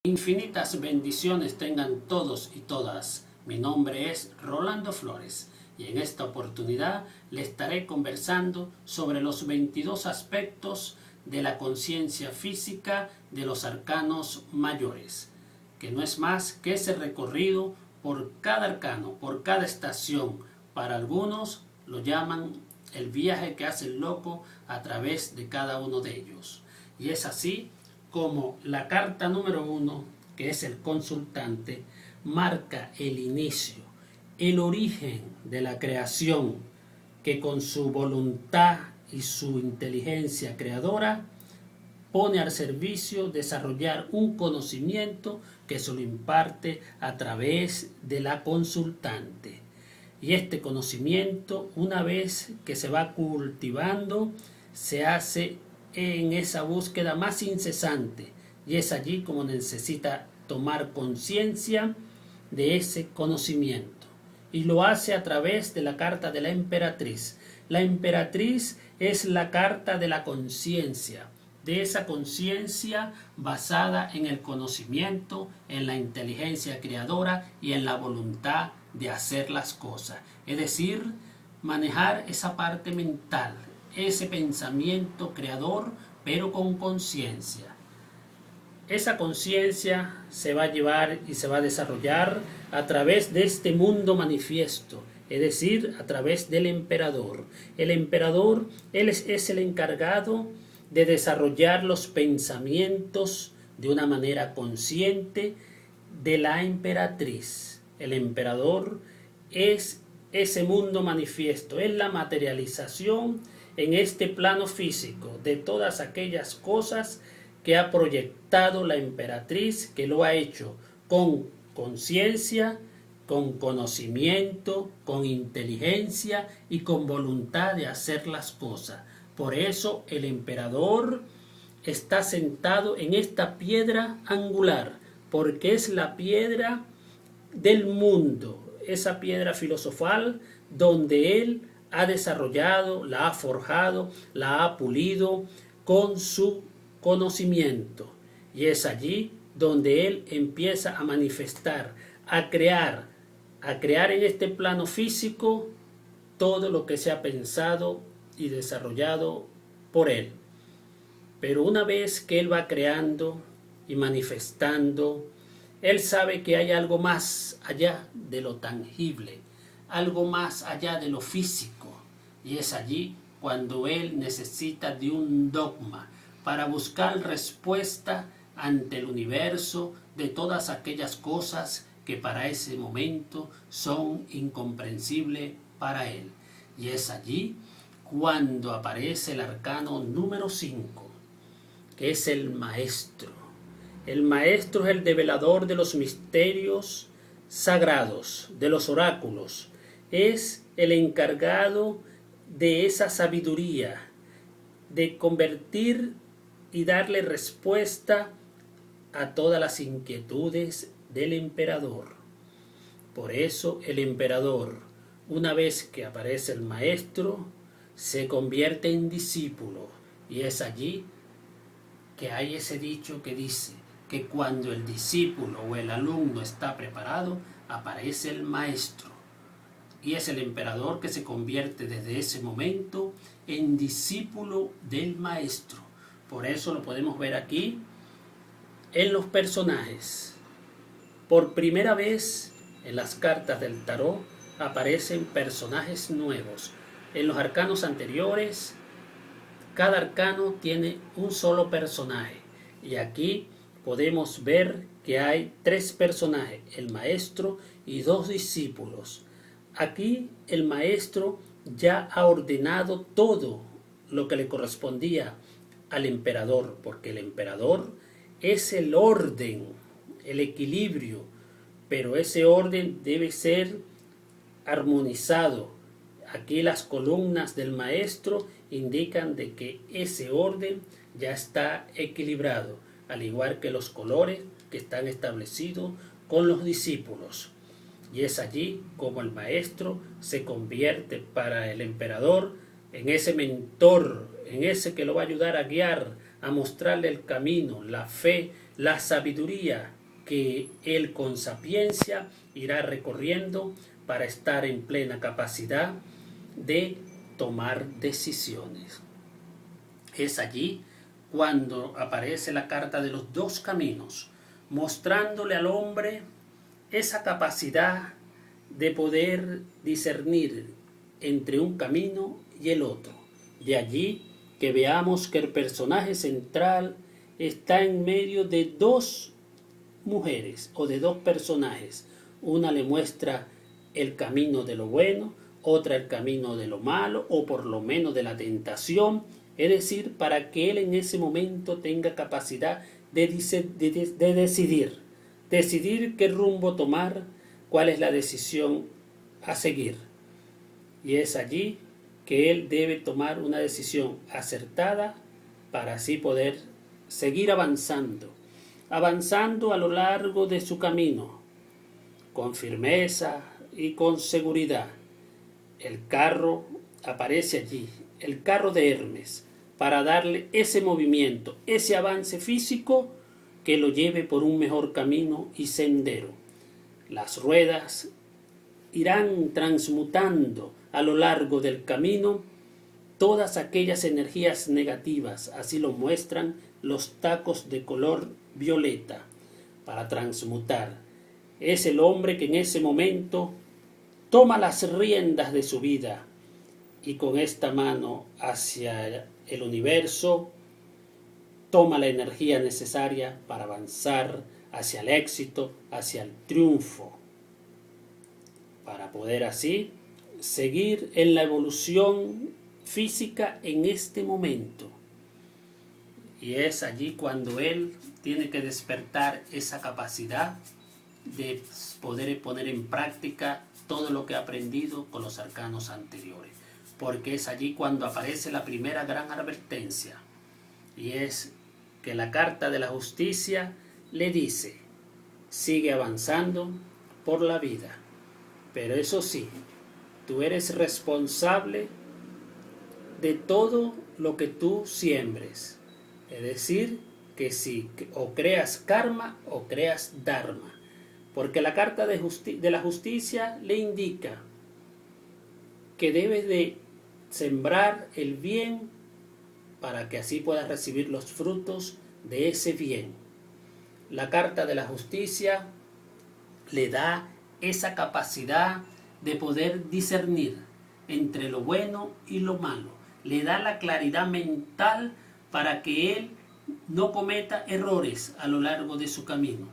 Infinitas bendiciones tengan todos y todas. Mi nombre es Rolando Flores y en esta oportunidad le estaré conversando sobre los 22 aspectos de la conciencia física de los arcanos mayores, que no es más que ese recorrido por cada arcano, por cada estación. Para algunos lo llaman el viaje que hace el loco a través de cada uno de ellos. Y es así como la carta número 1, que es el consultante, marca el inicio, el origen de la creación, que con su voluntad y su inteligencia creadora pone al servicio desarrollar un conocimiento que se lo imparte a través de la consultante. Y este conocimiento, una vez que se va cultivando, se hace en esa búsqueda más incesante, y es allí como necesita tomar conciencia de ese conocimiento, y lo hace a través de la carta de la emperatriz. La emperatriz es la carta de la conciencia, de esa conciencia basada en el conocimiento, en la inteligencia creadora y en la voluntad de hacer las cosas, es decir, manejar esa parte mental, ese pensamiento creador, pero con conciencia. Esa conciencia se va a llevar y se va a desarrollar a través de este mundo manifiesto, es decir, a través del emperador. El emperador, él es el encargado de desarrollar los pensamientos de una manera consciente de la emperatriz. El emperador es ese mundo manifiesto, es la materialización en este plano físico de todas aquellas cosas que ha proyectado la emperatriz, que lo ha hecho con conciencia, con conocimiento, con inteligencia y con voluntad de hacer las cosas. Por eso el emperador está sentado en esta piedra angular, porque es la piedra del mundo, esa piedra filosofal donde él ha desarrollado, la ha forjado, la ha pulido con su conocimiento. Y es allí donde él empieza a manifestar, a crear en este plano físico todo lo que se ha pensado y desarrollado por él. Pero una vez que él va creando y manifestando, él sabe que hay algo más allá de lo tangible, algo más allá de lo físico. Y es allí cuando él necesita de un dogma para buscar respuesta ante el universo de todas aquellas cosas que para ese momento son incomprensibles para él. Y es allí cuando aparece el arcano número 5, que es el maestro. El maestro es el develador de los misterios sagrados, de los oráculos. Es el encargado de esa sabiduría, de convertir y darle respuesta a todas las inquietudes del emperador. Por eso el emperador, una vez que aparece el maestro, se convierte en discípulo. Y es allí que hay ese dicho que dice que cuando el discípulo o el alumno está preparado, aparece el maestro. Y es el emperador que se convierte desde ese momento en discípulo del maestro. Por eso lo podemos ver aquí en los personajes. Por primera vez en las cartas del tarot aparecen personajes nuevos. En los arcanos anteriores, cada arcano tiene un solo personaje. Y aquí podemos ver que hay 3 personajes, el maestro y 2 discípulos. Aquí el maestro ya ha ordenado todo lo que le correspondía al emperador, porque el emperador es el orden, el equilibrio, pero ese orden debe ser armonizado. Aquí las columnas del maestro indican de que ese orden ya está equilibrado, al igual que los colores que están establecidos con los discípulos. Y es allí como el maestro se convierte para el emperador en ese mentor, en ese que lo va a ayudar a guiar, a mostrarle el camino, la fe, la sabiduría que él con sapiencia irá recorriendo para estar en plena capacidad de tomar decisiones. Es allí cuando aparece la carta de los dos caminos, mostrándole al hombre esa capacidad de poder discernir entre un camino y el otro. De allí que veamos que el personaje central está en medio de dos mujeres o de dos personajes. Una le muestra el camino de lo bueno, otra el camino de lo malo, o por lo menos de la tentación, es decir, para que él en ese momento tenga capacidad de decidir qué rumbo tomar, cuál es la decisión a seguir. Y es allí que él debe tomar una decisión acertada para así poder seguir avanzando a lo largo de su camino, con firmeza y con seguridad. El carro aparece allí, el carro de Hermes, para darle ese movimiento, ese avance físico que lo lleve por un mejor camino y sendero. Las ruedas irán transmutando a lo largo del camino todas aquellas energías negativas, así lo muestran los tacos de color violeta, para transmutar. Es el hombre que en ese momento toma las riendas de su vida y con esta mano hacia el universo toma la energía necesaria para avanzar hacia el éxito, hacia el triunfo, para poder así seguir en la evolución física en este momento. Y es allí cuando él tiene que despertar esa capacidad de poder poner en práctica todo lo que ha aprendido con los arcanos anteriores, porque es allí cuando aparece la primera gran advertencia, y es que la carta de la justicia le dice: sigue avanzando por la vida, pero eso sí, tú eres responsable de todo lo que tú siembres. Es decir, que si o creas karma o creas dharma, porque la carta de la justicia le indica que debes de sembrar el bien para que así puedas recibir los frutos de ese bien. La carta de la justicia le da esa capacidad de poder discernir entre lo bueno y lo malo. Le da la claridad mental para que él no cometa errores a lo largo de su camino.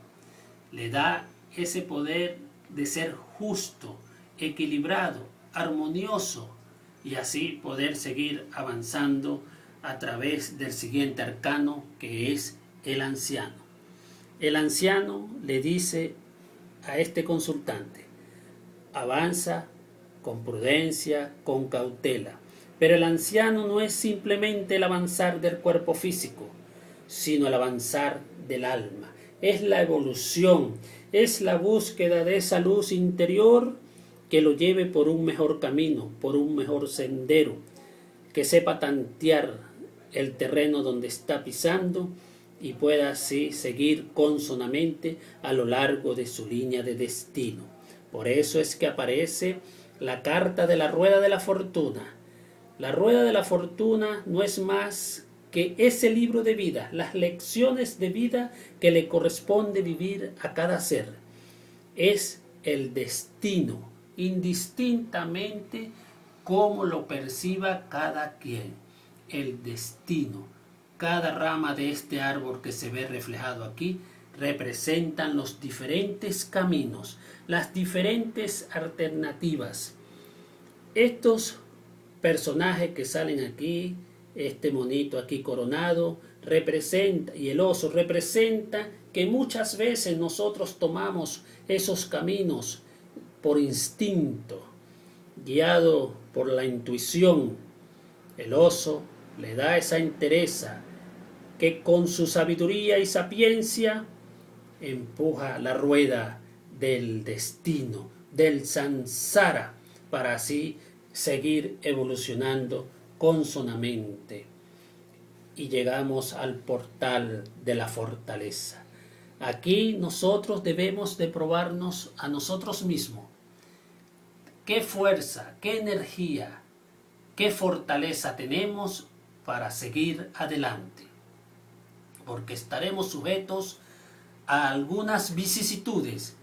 Le da ese poder de ser justo, equilibrado, armonioso, y así poder seguir avanzando a través del siguiente arcano, que es el anciano. El anciano le dice a este consultante: avanza con prudencia, con cautela. Pero el anciano no es simplemente el avanzar del cuerpo físico, sino el avanzar del alma. Es la evolución, es la búsqueda de esa luz interior que lo lleve por un mejor camino, por un mejor sendero, que sepa tantear el terreno donde está pisando y pueda así seguir consonamente a lo largo de su línea de destino. Por eso es que aparece la carta de la rueda de la fortuna. La rueda de la fortuna no es más que ese libro de vida, las lecciones de vida que le corresponde vivir a cada ser. Es el destino, indistintamente cómo lo perciba cada quien. El destino. Cada rama de este árbol que se ve reflejado aquí representan los diferentes caminos, las diferentes alternativas. Estos personajes que salen aquí, este monito aquí coronado, representa, y el oso representa que muchas veces nosotros tomamos esos caminos por instinto, guiado por la intuición. El oso le da esa entereza que con su sabiduría y sapiencia empuja la rueda del destino, del samsara, para así seguir evolucionando consonamente. Y llegamos al portal de la fortaleza. Aquí nosotros debemos de probarnos a nosotros mismos. ¿Qué fuerza, qué energía, qué fortaleza tenemos para seguir adelante? Porque estaremos sujetos a algunas vicisitudes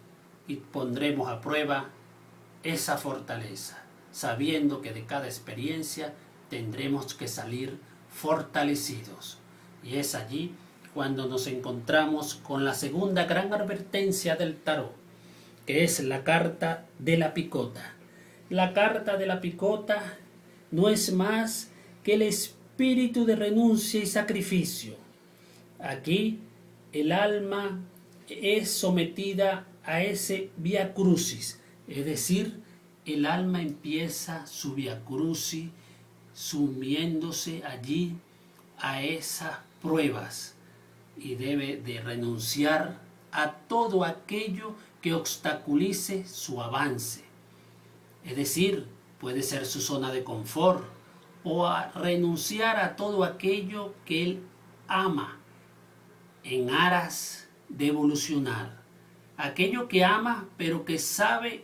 y pondremos a prueba esa fortaleza, sabiendo que de cada experiencia tendremos que salir fortalecidos. Y es allí cuando nos encontramos con la segunda gran advertencia del tarot, que es la carta de la picota. La carta de la picota no es más que el espíritu de renuncia y sacrificio. Aquí el alma es sometida a ese vía crucis, es decir, el alma empieza su vía crucis sumiéndose allí a esas pruebas y debe de renunciar a todo aquello que obstaculice su avance. Es decir, puede ser su zona de confort o a renunciar a todo aquello que él ama en aras de evolucionar. Aquello que ama pero que sabe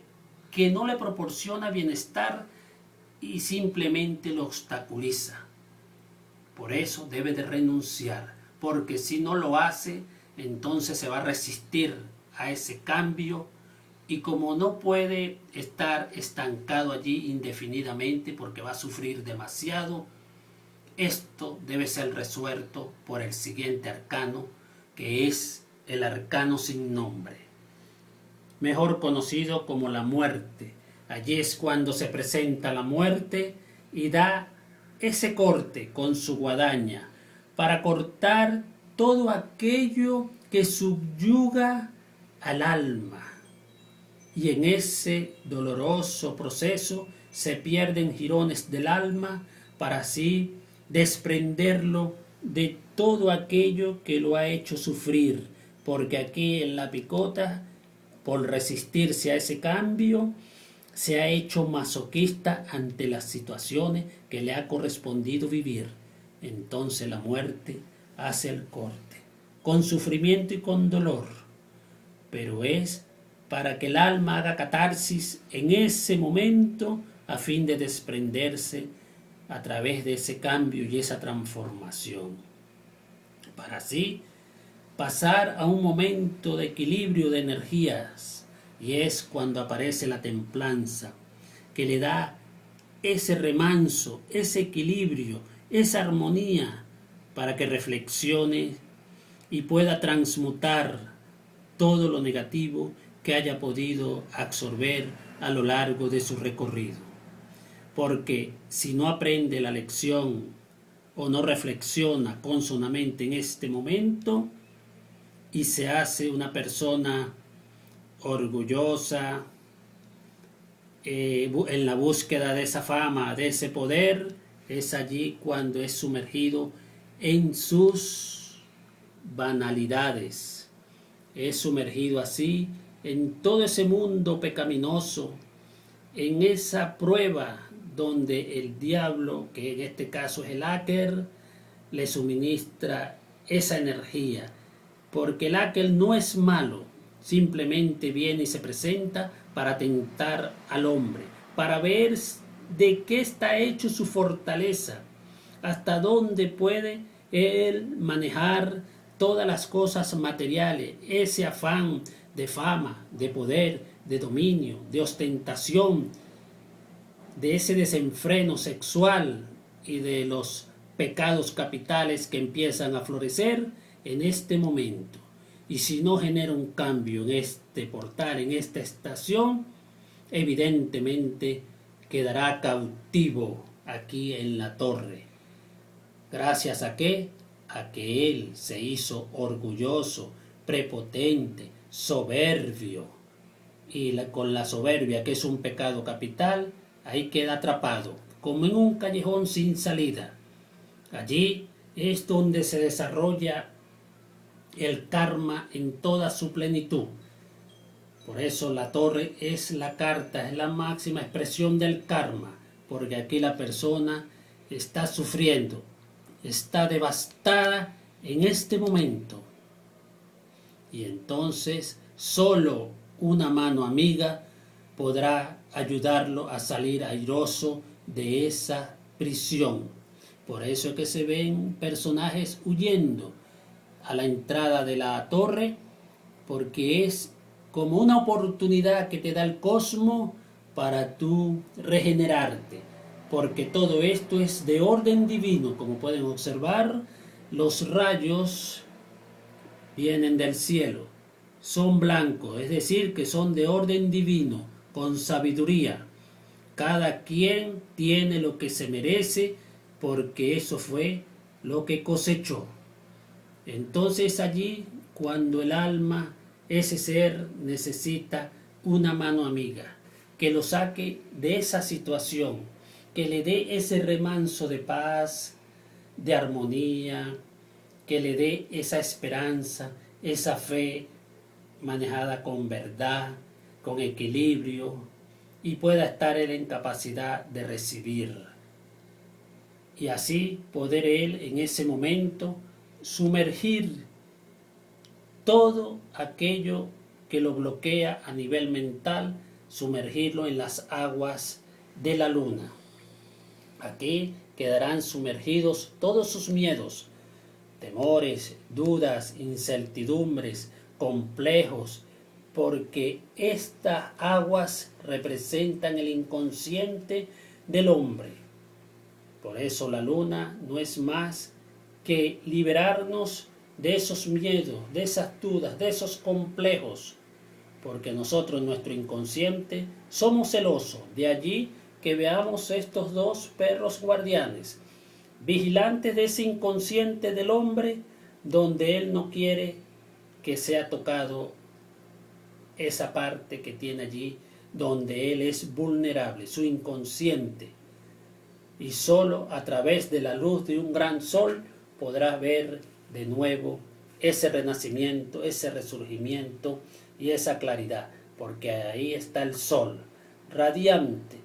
que no le proporciona bienestar y simplemente lo obstaculiza. Por eso debe de renunciar, porque si no lo hace, entonces se va a resistir a ese cambio y como no puede estar estancado allí indefinidamente porque va a sufrir demasiado, esto debe ser resuelto por el siguiente arcano, que es el arcano sin nombre, mejor conocido como la muerte. Allí es cuando se presenta la muerte y da ese corte con su guadaña para cortar todo aquello que subyuga al alma. Y en ese doloroso proceso se pierden jirones del alma para así desprenderlo de todo aquello que lo ha hecho sufrir, porque aquí en la picota, por resistirse a ese cambio, se ha hecho masoquista ante las situaciones que le ha correspondido vivir. Entonces la muerte hace el corte, con sufrimiento y con dolor, pero es para que el alma haga catarsis en ese momento a fin de desprenderse a través de ese cambio y esa transformación, para así pasar a un momento de equilibrio de energías, y es cuando aparece la templanza, que le da ese remanso, ese equilibrio, esa armonía, para que reflexione y pueda transmutar todo lo negativo que haya podido absorber a lo largo de su recorrido. Porque si no aprende la lección o no reflexiona consonamente en este momento y se hace una persona orgullosa, en la búsqueda de esa fama, de ese poder, es allí cuando es sumergido en sus banalidades, es sumergido así en todo ese mundo pecaminoso, en esa prueba donde el diablo, que en este caso es el hacker, le suministra esa energía, porque el hacker no es malo, simplemente viene y se presenta para tentar al hombre, para ver de qué está hecho su fortaleza, hasta dónde puede él manejar todas las cosas materiales, ese afán de fama, de poder, de dominio, de ostentación, de ese desenfreno sexual y de los pecados capitales que empiezan a florecer en este momento. Y si no genera un cambio en este portal, en esta estación, evidentemente quedará cautivo aquí en la torre. ¿Gracias a qué? A que él se hizo orgulloso, prepotente, soberbio. Y con la soberbia, que es un pecado capital, ahí queda atrapado, como en un callejón sin salida. Allí es donde se desarrolla el karma en toda su plenitud. Por eso la torre es la carta, es la máxima expresión del karma, porque aquí la persona está sufriendo, está devastada en este momento. Y entonces solo una mano amiga podrá ayudarlo a salir airoso de esa prisión. Por eso es que se ven personajes huyendo a la entrada de la torre, porque es como una oportunidad que te da el cosmos para tú regenerarte, porque todo esto es de orden divino. Como pueden observar, los rayos vienen del cielo, son blancos, es decir, que son de orden divino, con sabiduría. Cada quien tiene lo que se merece, porque eso fue lo que cosechó. Entonces allí, cuando el alma, ese ser, necesita una mano amiga, que lo saque de esa situación, que le dé ese remanso de paz, de armonía, que le dé esa esperanza, esa fe manejada con verdad, con equilibrio, y pueda estar él en capacidad de recibir. Y así poder él en ese momento sumergir todo aquello que lo bloquea a nivel mental, sumergirlo en las aguas de la luna. Aquí quedarán sumergidos todos sus miedos, temores, dudas, incertidumbres, complejos, porque estas aguas representan el inconsciente del hombre. Por eso la luna no es más que liberarnos de esos miedos, de esas dudas, de esos complejos, porque nosotros, nuestro inconsciente, somos celosos. De allí que veamos estos dos perros guardianes, vigilantes de ese inconsciente del hombre, donde él no quiere que sea tocado esa parte que tiene allí, donde él es vulnerable, su inconsciente. Y solo a través de la luz de un gran sol podrá ver de nuevo ese renacimiento, ese resurgimiento y esa claridad, porque ahí está el sol, radiante,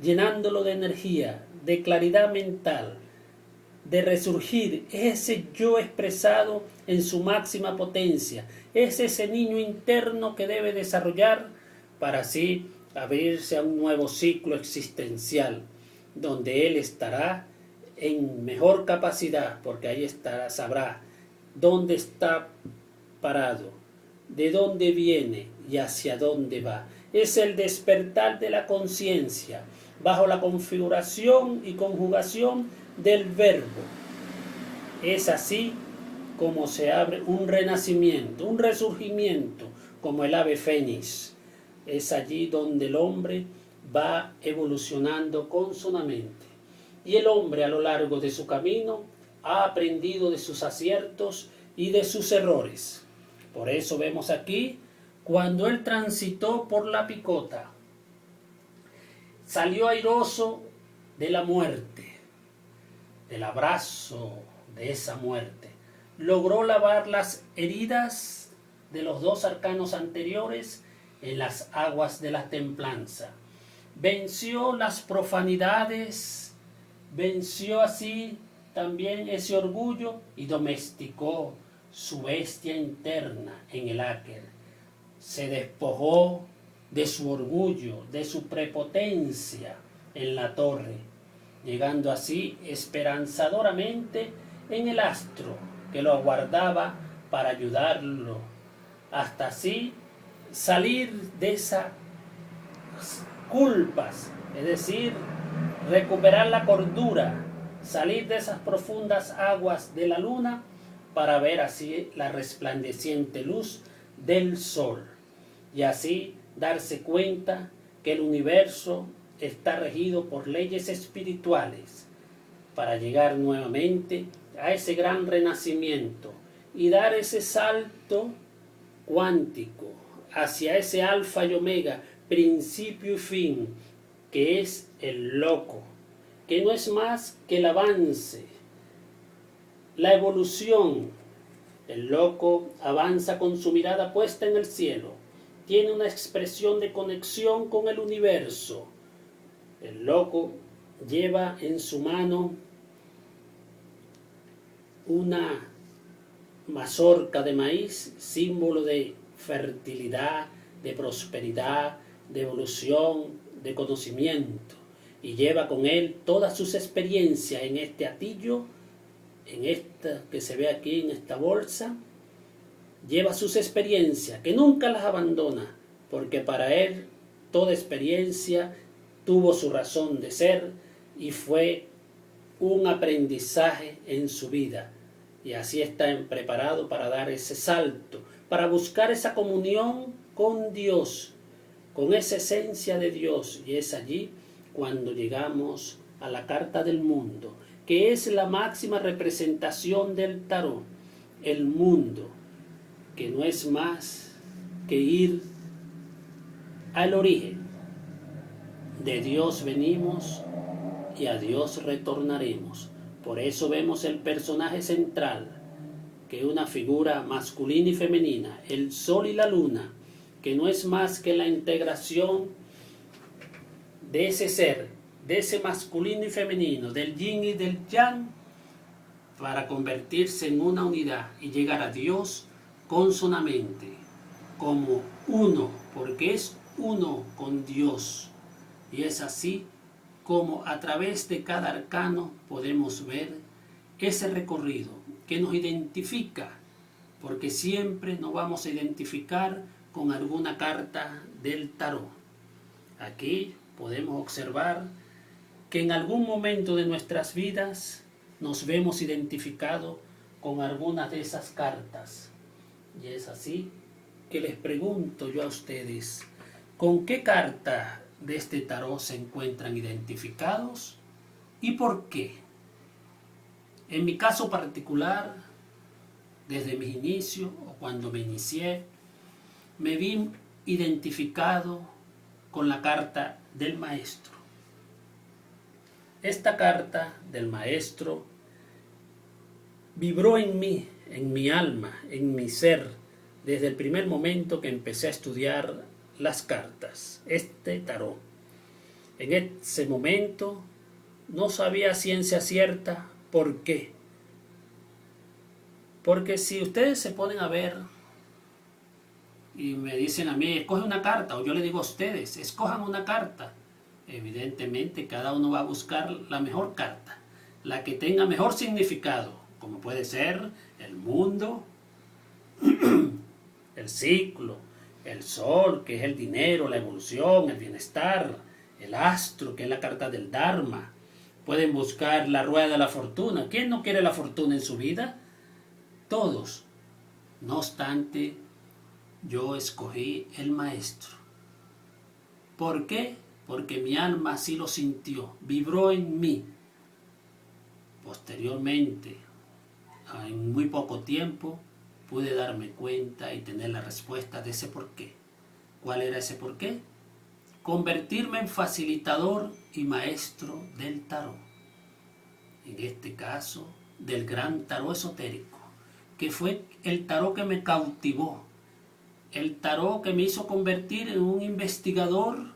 llenándolo de energía, de claridad mental, de resurgir. Es ese yo expresado en su máxima potencia, es ese niño interno que debe desarrollar para así abrirse a un nuevo ciclo existencial, donde él estará en mejor capacidad, porque ahí estará, sabrá dónde está parado, de dónde viene y hacia dónde va. Es el despertar de la conciencia bajo la configuración y conjugación del verbo. Es así como se abre un renacimiento, un resurgimiento, como el ave fénix. Es allí donde el hombre va evolucionando consonamente. Y el hombre a lo largo de su camino ha aprendido de sus aciertos y de sus errores. Por eso vemos aquí, cuando él transitó por la picota, salió airoso de la muerte, del abrazo de esa muerte. Logró lavar las heridas de los dos arcanos anteriores en las aguas de la templanza. Venció las profanidades, venció así también ese orgullo y domesticó su bestia interna en el áquer. Se despojó de su orgullo, de su prepotencia en la torre, llegando así esperanzadoramente en el astro que lo aguardaba para ayudarlo, hasta así salir de esas culpas, es decir, recuperar la cordura, salir de esas profundas aguas de la luna para ver así la resplandeciente luz del sol y así darse cuenta que el universo está regido por leyes espirituales para llegar nuevamente a ese gran renacimiento y dar ese salto cuántico hacia ese alfa y omega, principio y fin, que es el loco, que no es más que el avance, la evolución. El loco avanza con su mirada puesta en el cielo, tiene una expresión de conexión con el universo. El loco lleva en su mano una mazorca de maíz, símbolo de fertilidad, de prosperidad, de evolución, de conocimiento, y lleva con él todas sus experiencias en este atillo, en esta que se ve aquí en esta bolsa. Lleva sus experiencias, que nunca las abandona, porque para él toda experiencia tuvo su razón de ser y fue un aprendizaje en su vida. Y así está preparado para dar ese salto, para buscar esa comunión con Dios, con esa esencia de Dios. Y es allí cuando llegamos a la carta del mundo, que es la máxima representación del tarot. El mundo, que no es más que ir al origen. De Dios venimos y a Dios retornaremos. Por eso vemos el personaje central, que es una figura masculina y femenina, el sol y la luna, que no es más que la integración de ese ser, de ese masculino y femenino, del yin y del yang, para convertirse en una unidad y llegar a Dios consonamente, como uno, porque es uno con Dios. Y es así como a través de cada arcano podemos ver ese recorrido que nos identifica, porque siempre nos vamos a identificar con alguna carta del tarot. Aquí podemos observar que en algún momento de nuestras vidas nos vemos identificados con algunas de esas cartas. Y es así que les pregunto yo a ustedes, ¿con qué carta de este tarot se encuentran identificados y por qué? En mi caso particular, desde mis inicios o cuando me inicié, me vi identificado con la carta del maestro. Esta carta del maestro vibró en mí, en mi alma, en mi ser, desde el primer momento que empecé a estudiar las cartas, este tarot. En ese momento no sabía ciencia cierta por qué. Porque si ustedes se ponen a ver y me dicen a mí, escoge una carta, o yo le digo a ustedes, escojan una carta, evidentemente cada uno va a buscar la mejor carta, la que tenga mejor significado, como puede ser el mundo, el ciclo, el sol, que es el dinero, la evolución, el bienestar, el astro, que es la carta del Dharma. Pueden buscar la rueda de la fortuna. ¿Quién no quiere la fortuna en su vida? Todos. No obstante, yo escogí el maestro. ¿Por qué? Porque mi alma así lo sintió, vibró en mí. Posteriormente, en muy poco tiempo, pude darme cuenta y tener la respuesta de ese porqué. ¿Cuál era ese porqué? Convertirme en facilitador y maestro del tarot. En este caso, del gran tarot esotérico, que fue el tarot que me cautivó, el tarot que me hizo convertir en un investigador,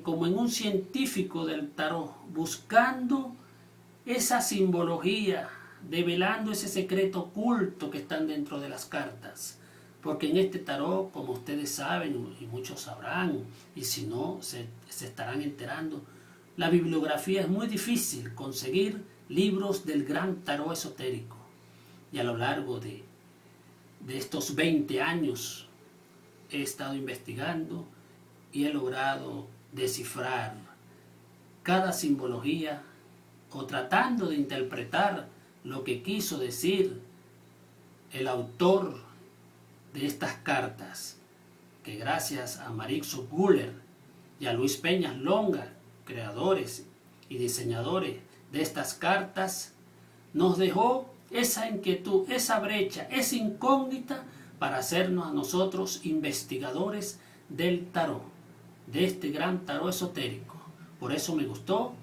como en un científico del tarot, buscando esa simbología, develando ese secreto oculto que están dentro de las cartas. Porque en este tarot, como ustedes saben, y muchos sabrán, y si no, se estarán enterando, la bibliografía es muy difícil conseguir libros del gran tarot esotérico. Y a lo largo de estos 20 años he estado investigando y he logrado descifrar cada simbología o tratando de interpretar lo que quiso decir el autor de estas cartas, que gracias a Marixo Guller y a Luis Peñas Longa, creadores y diseñadores de estas cartas, nos dejó esa inquietud, esa brecha, esa incógnita para hacernos a nosotros investigadores del tarot, de este gran tarot esotérico. Por eso me gustó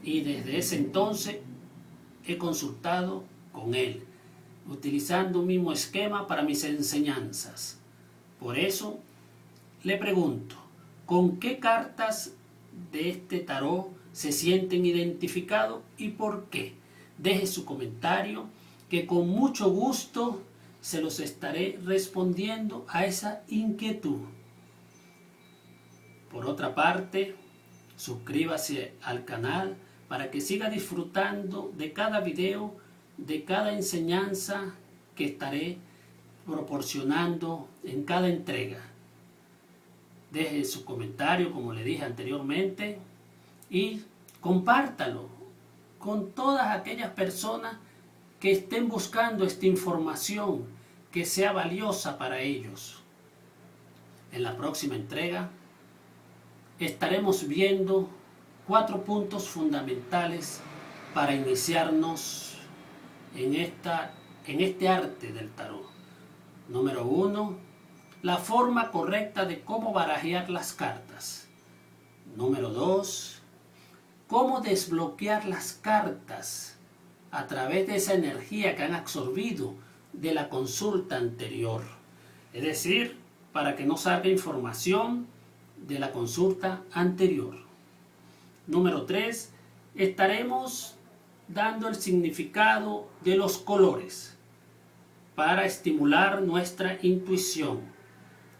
y desde ese entonces he consultado con él, utilizando un mismo esquema para mis enseñanzas. Por eso le pregunto, ¿con qué cartas de este tarot se sienten identificados y por qué? Deje su comentario que con mucho gusto se los estaré respondiendo a esa inquietud. Por otra parte, suscríbase al canal para que siga disfrutando de cada video, de cada enseñanza que estaré proporcionando en cada entrega. Deje su comentario, como le dije anteriormente, y compártalo con todas aquellas personas que estén buscando esta información que sea valiosa para ellos. En la próxima entrega estaremos viendo 4 puntos fundamentales para iniciarnos en este arte del tarot. Número 1, la forma correcta de cómo barajear las cartas. Número 2, cómo desbloquear las cartas a través de esa energía que han absorbido de la consulta anterior. Es decir, para que no salga información de la consulta anterior. Número 3, estaremos dando el significado de los colores para estimular nuestra intuición.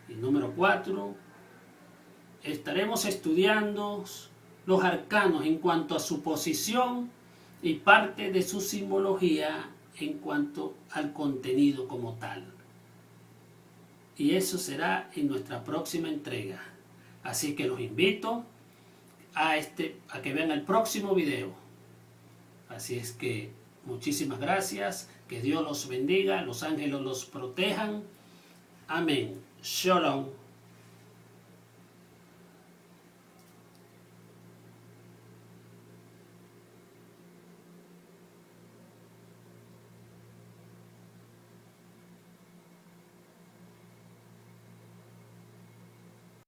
Y número 4, estaremos estudiando los arcanos en cuanto a su posición y parte de su simbología en cuanto al contenido como tal. Y eso será en nuestra próxima entrega. Así que los invito a que vean el próximo video. Así es que muchísimas gracias. Que Dios los bendiga, los ángeles los protejan. Amén. Shalom.